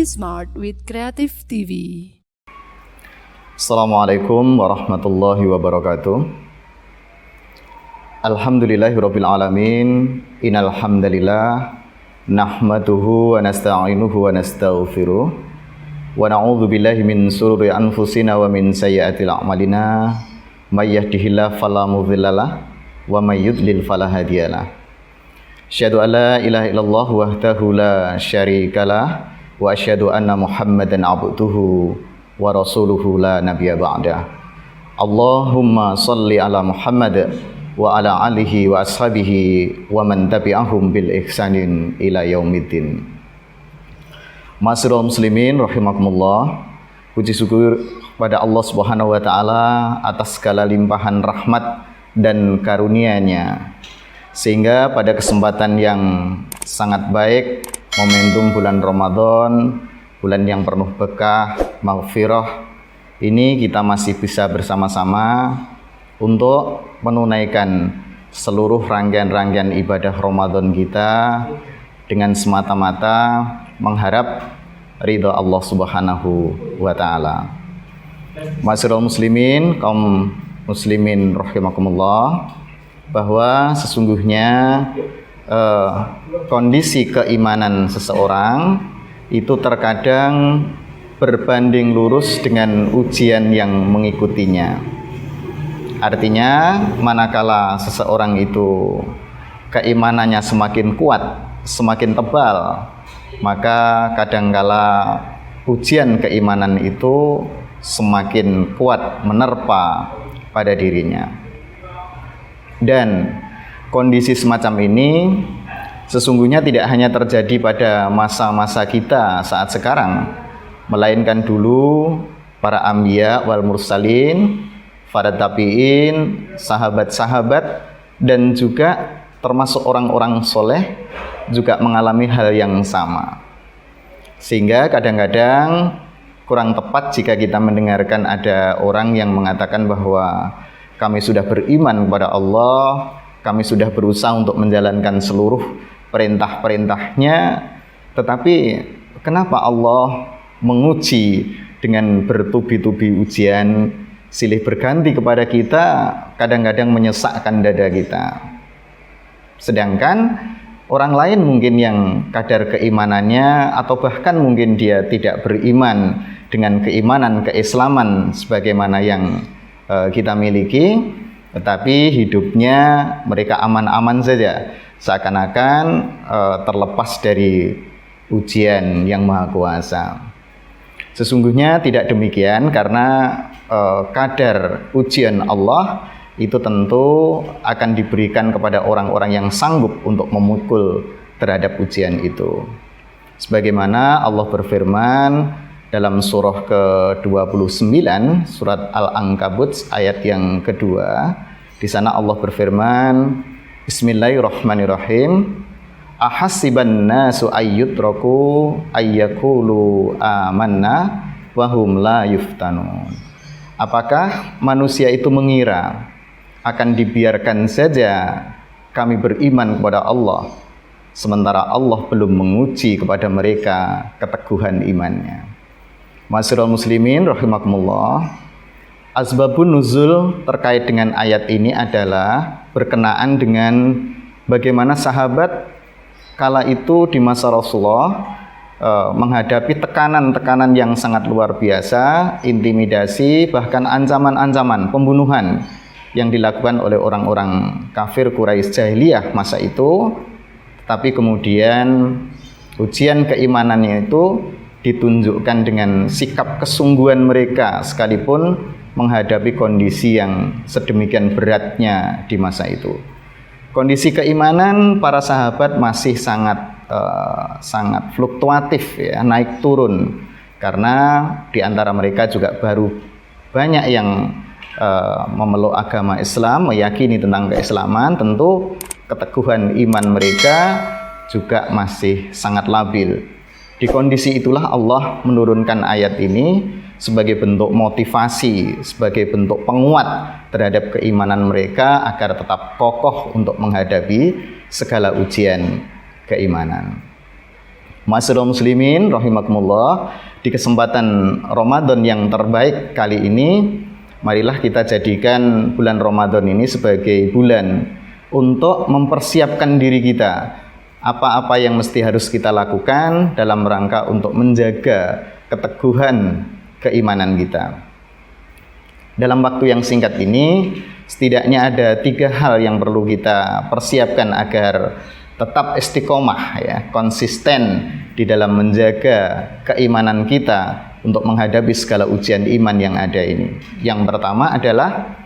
Be smart with Creative TV. Assalamualaikum warahmatullahi wabarakatuh. Alhamdulillahirabbil alamin. Innal hamdalillah nahmaduhu wa nasta'inuhu wa nastaghfiruh wa na'udzu billahi min shururi anfusina wa min sayyiati a'malina. May yahdihillahu fala mudhillalah wa may yudlil fala hadiyalah. Asyhadu an la ilaha illallah wahdahu la syarikalah wa asyhadu anna Muhammadan abduhu wa rasuluhu la nabiyya ba'dah. Allahumma shalli ala Muhammad wa ala alihi wa ashabihi wa man tabi'ahum bil ihsanin ila yaumiddin. Ma'asyiral muslimin rahimakumullah. Puji syukur kepada Allah Subhanahu wa taala atas segala limpahan rahmat dan karunia-Nya, sehingga pada kesempatan yang sangat baik, momentum bulan Ramadan, bulan yang penuh berkah, maghfirah, ini kita masih bisa bersama-sama untuk menunaikan seluruh rangkaian-rangkaian ibadah Ramadan kita dengan semata-mata mengharap ridha Allah Subhanahu wa taala. Ma'asyiral muslimin, kaum muslimin rahimakumullah, bahwa sesungguhnya kondisi keimanan seseorang itu terkadang berbanding lurus dengan ujian yang mengikutinya. Artinya, manakala seseorang itu keimanannya semakin kuat, semakin tebal, maka kadangkala ujian keimanan itu semakin kuat menerpa pada dirinya. Dan kondisi semacam ini sesungguhnya tidak hanya terjadi pada masa-masa kita saat sekarang, melainkan dulu para anbiya wal mursalin, para tabi'in, sahabat-sahabat, dan juga termasuk orang-orang soleh juga mengalami hal yang sama. Sehingga kadang-kadang kurang tepat jika kita mendengarkan ada orang yang mengatakan bahwa kami sudah beriman kepada Allah, kami sudah berusaha untuk menjalankan seluruh perintah-perintahnya, tetapi kenapa Allah menguji dengan bertubi-tubi ujian, silih berganti kepada kita, kadang-kadang menyesakkan dada kita. Sedangkan orang lain mungkin yang kadar keimanannya, atau bahkan mungkin dia tidak beriman dengan keimanan keislaman sebagaimana yang kita miliki, tetapi hidupnya mereka aman-aman saja, seakan-akan terlepas dari ujian yang maha kuasa. Sesungguhnya tidak demikian, karena kadar ujian Allah itu tentu akan diberikan kepada orang-orang yang sanggup untuk memukul terhadap ujian itu. Sebagaimana Allah berfirman dalam surah ke-29, surat Al-Ankabut ayat yang kedua. Di sana Allah berfirman, Bismillahirrahmanirrahim. Ahasiban nasu ayyutraku ayyakulu amanna wahum la yuftanun. Apakah manusia itu mengira akan dibiarkan saja kami beriman kepada Allah, sementara Allah belum menguji kepada mereka keteguhan imannya. Ma'asyiral muslimin rahimakumullah, asbabun nuzul terkait dengan ayat ini adalah berkenaan dengan bagaimana sahabat kala itu di masa Rasulullah menghadapi tekanan-tekanan yang sangat luar biasa, intimidasi, bahkan ancaman-ancaman pembunuhan yang dilakukan oleh orang-orang kafir Quraisy jahiliyah masa itu. Tapi kemudian ujian keimanannya itu ditunjukkan dengan sikap kesungguhan mereka sekalipun menghadapi kondisi yang sedemikian beratnya di masa itu. Kondisi keimanan para sahabat masih sangat fluktuatif, ya, naik turun, karena di antara mereka juga baru banyak yang memeluk agama Islam, meyakini tentang keislaman. Tentu keteguhan iman mereka juga masih sangat labil. Di kondisi itulah Allah menurunkan ayat ini sebagai bentuk motivasi, sebagai bentuk penguat terhadap keimanan mereka agar tetap kokoh untuk menghadapi segala ujian keimanan. Ma'asyiral muslimin rahimakumullah, di kesempatan Ramadan yang terbaik kali ini, marilah kita jadikan bulan Ramadan ini sebagai bulan untuk mempersiapkan diri kita. Apa-apa yang mesti harus kita lakukan dalam rangka untuk menjaga keteguhan keimanan kita. Dalam waktu yang singkat ini, setidaknya ada 3 hal yang perlu kita persiapkan agar tetap istiqomah, ya, konsisten di dalam menjaga keimanan kita untuk menghadapi segala ujian iman yang ada ini. Yang pertama adalah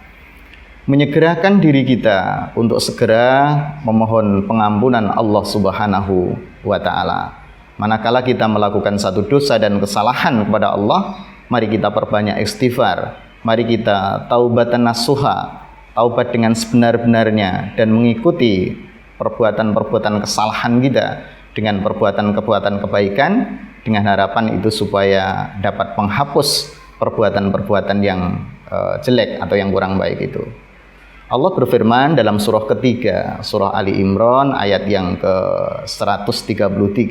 menyegerakan diri kita untuk segera memohon pengampunan Allah Subhanahu wa Ta'ala. Manakala kita melakukan satu dosa dan kesalahan kepada Allah, mari kita perbanyak istighfar, mari kita taubatan nasuha, taubat dengan sebenar-benarnya, dan mengikuti perbuatan-perbuatan kesalahan kita dengan perbuatan-perbuatan kebaikan, dengan harapan itu supaya dapat menghapus perbuatan-perbuatan yang jelek atau yang kurang baik itu. Allah berfirman dalam surah ketiga, surah Ali Imran ayat yang ke-133,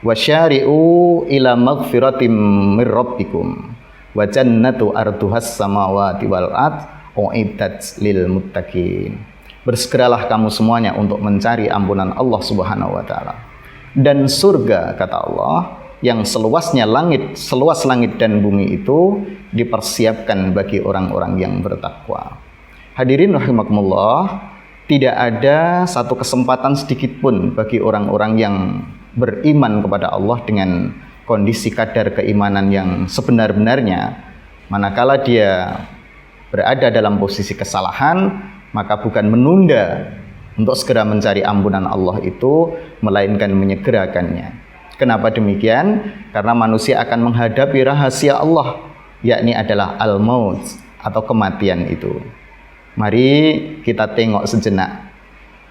wasyari'u ila magfiratim mir rabbikum wa jannatu arduhas samawati wal ard uiddat lil muttaqin. Bersegeralah kamu semuanya untuk mencari ampunan Allah Subhanahu wa Ta'ala, dan surga, kata Allah, yang seluas langit dan bumi itu dipersiapkan bagi orang-orang yang bertakwa. Hadirin rahimakumullah, tidak ada satu kesempatan sedikit pun bagi orang-orang yang beriman kepada Allah dengan kondisi kadar keimanan yang sebenar-benarnya, manakala dia berada dalam posisi kesalahan, maka bukan menunda untuk segera mencari ampunan Allah itu, melainkan menyegerakannya. Kenapa demikian? Karena manusia akan menghadapi rahasia Allah, yakni adalah al-maut atau kematian itu. Mari kita tengok sejenak.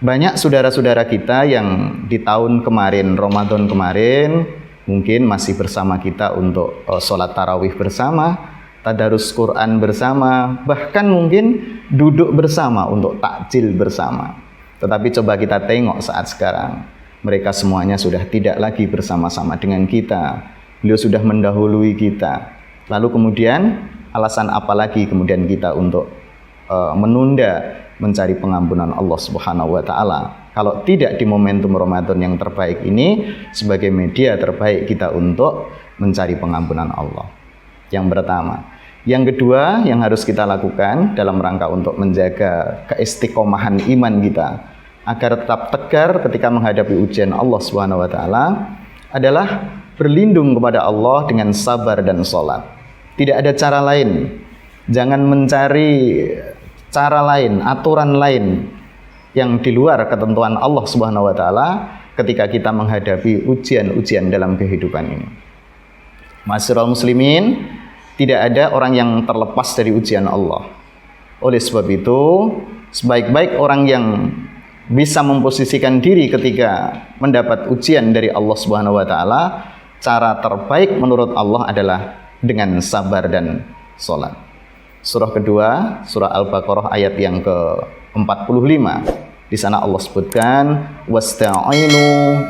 Banyak saudara-saudara kita yang di tahun kemarin, Ramadan kemarin, mungkin masih bersama kita untuk sholat tarawih bersama, tadarus Quran bersama, bahkan mungkin duduk bersama untuk takjil bersama. Tetapi coba kita tengok saat sekarang, mereka semuanya sudah tidak lagi bersama-sama dengan kita. Beliau sudah mendahului kita. Lalu kemudian alasan apa lagi kemudian kita untuk menunda mencari pengampunan Allah Subhanahu wa Ta'ala, kalau tidak di momentum Ramadan yang terbaik ini sebagai media terbaik kita untuk mencari pengampunan Allah. Yang pertama. Yang kedua yang harus kita lakukan dalam rangka untuk menjaga keistiqomahan iman kita agar tetap tegar ketika menghadapi ujian Allah Subhanahu wa Ta'ala adalah berlindung kepada Allah dengan sabar dan sholat. Tidak ada cara lain. Jangan mencari cara lain, aturan lain yang di luar ketentuan Allah Subhanahu wa Ta'ala ketika kita menghadapi ujian-ujian dalam kehidupan ini. Ma'asyiral muslimin, tidak ada orang yang terlepas dari ujian Allah. Oleh sebab itu, sebaik-baik orang yang bisa memposisikan diri ketika mendapat ujian dari Allah Subhanahu wa Ta'ala, cara terbaik menurut Allah adalah dengan sabar dan sholat. Surah kedua, surah Al-Baqarah ayat yang ke-45. Di sana Allah sebutkan, wasta'inu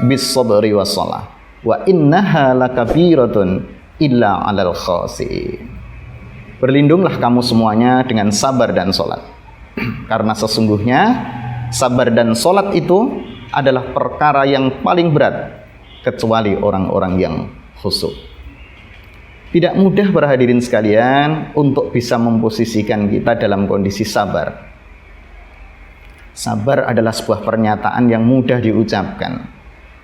bis-sabri was-shalah wa innaha lakabiratun illa 'alal khasi'in. Berlindunglah kamu semuanya dengan sabar dan sholat, karena sesungguhnya sabar dan sholat itu adalah perkara yang paling berat kecuali orang-orang yang khusyuk. Tidak mudah para hadirin sekalian untuk bisa memposisikan kita dalam kondisi sabar. Sabar adalah sebuah pernyataan yang mudah diucapkan,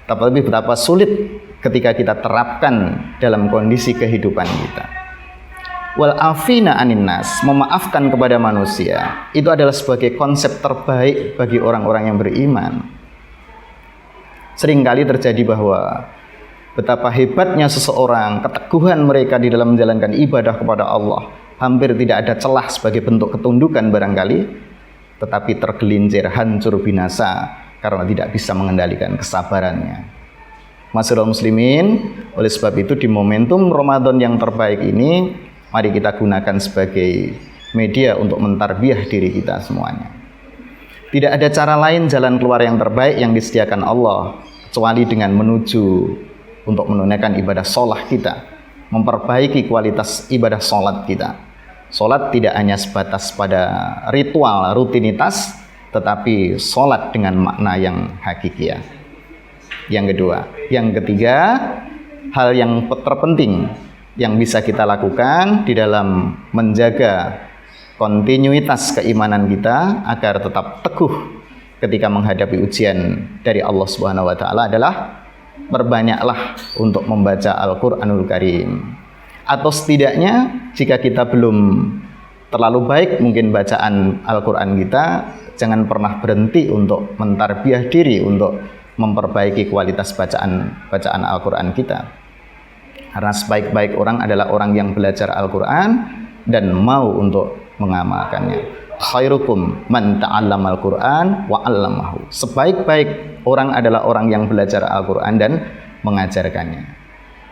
tapi betapa sulit ketika kita terapkan dalam kondisi kehidupan kita. Wal afina anin nas, memaafkan kepada manusia, itu adalah sebagai konsep terbaik bagi orang-orang yang beriman. Seringkali terjadi bahwa betapa hebatnya seseorang, keteguhan mereka di dalam menjalankan ibadah kepada Allah, hampir tidak ada celah sebagai bentuk ketundukan barangkali, tetapi tergelincir, hancur binasa karena tidak bisa mengendalikan kesabarannya. Ma'asyiral muslimin, oleh sebab itu di momentum Ramadan yang terbaik ini, mari kita gunakan sebagai media untuk mentarbiyah diri kita semuanya. Tidak ada cara lain jalan keluar yang terbaik yang disediakan Allah kecuali dengan menuju untuk menunaikan ibadah sholat kita, memperbaiki kualitas ibadah sholat kita. Sholat tidak hanya sebatas pada ritual, rutinitas, tetapi sholat dengan makna yang hakiki. Yang kedua. Yang ketiga, hal yang terpenting yang bisa kita lakukan di dalam menjaga kontinuitas keimanan kita agar tetap teguh ketika menghadapi ujian dari Allah Subhanahu wa taala adalah berbanyaklah untuk membaca Al-Qur'anul Karim. Atau setidaknya jika kita belum terlalu baik mungkin bacaan Al-Qur'an kita, jangan pernah berhenti untuk mentarbiyah diri untuk memperbaiki kualitas bacaan Al-Qur'an kita. Karena sebaik-baik orang adalah orang yang belajar Al-Qur'an dan mau untuk mengamalkannya. Khairukum man ta'allamal Qur'an wa 'allamahu. Sebaik-baik orang adalah orang yang belajar Al-Qur'an dan mengajarkannya.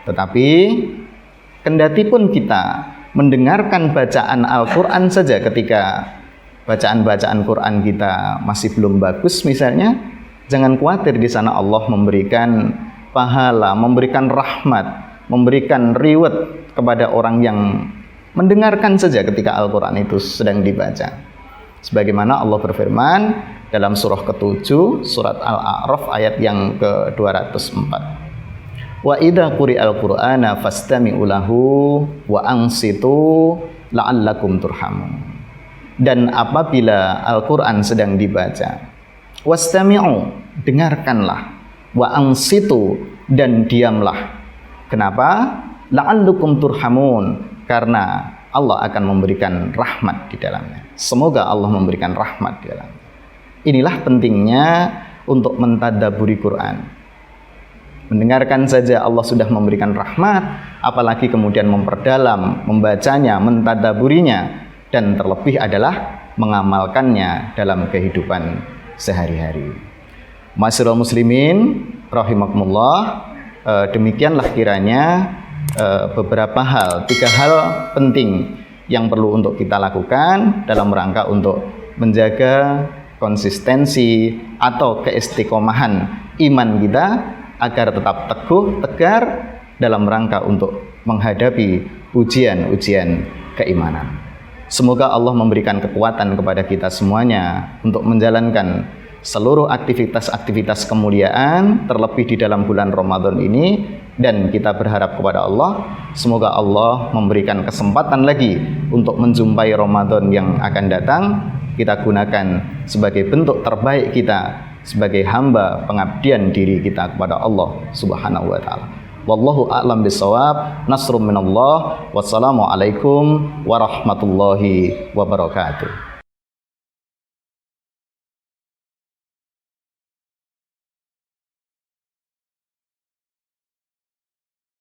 Tetapi kendati pun kita mendengarkan bacaan Al-Qur'an saja ketika bacaan-bacaan Qur'an kita masih belum bagus misalnya, jangan khawatir, di sana Allah memberikan pahala, memberikan rahmat, memberikan reward kepada orang yang mendengarkan saja ketika Al-Qur'an itu sedang dibaca. Sebagaimana Allah berfirman dalam surah ke-7, surat Al-A'raf ayat yang ke-204. Wa idza quri'al Qur'ana fastami'u lahu wa ansitu la'allakum turhamun. Dan apabila Al-Qur'an sedang dibaca, wastami'u, dengarkanlah, wa ansitu, dan diamlah. Kenapa? La'allakum turhamun, karena Allah akan memberikan rahmat di dalamnya. Semoga Allah memberikan rahmat di dalamnya. Inilah pentingnya untuk mentadabburi Quran. Mendengarkan saja Allah sudah memberikan rahmat, apalagi kemudian memperdalam, membacanya, mentadabburinya, dan terlebih adalah mengamalkannya dalam kehidupan sehari-hari. Ma'asyiral muslimin rahimakumullah, demikianlah kiranya beberapa hal, 3 hal penting yang perlu untuk kita lakukan dalam rangka untuk menjaga konsistensi atau keistiqomahan iman kita agar tetap teguh, tegar dalam rangka untuk menghadapi ujian-ujian keimanan. Semoga Allah memberikan kekuatan kepada kita semuanya untuk menjalankan seluruh aktivitas-aktivitas kemuliaan, terlebih di dalam bulan Ramadan ini, dan kita berharap kepada Allah, semoga Allah memberikan kesempatan lagi untuk menjumpai Ramadan yang akan datang. Kita gunakan sebagai bentuk terbaik kita sebagai hamba pengabdian diri kita kepada Allah Subhanahu wa taala. Wallahu a'lam bishawab. Nasrun minallah. Wassalamualaikum warahmatullahi wabarakatuh.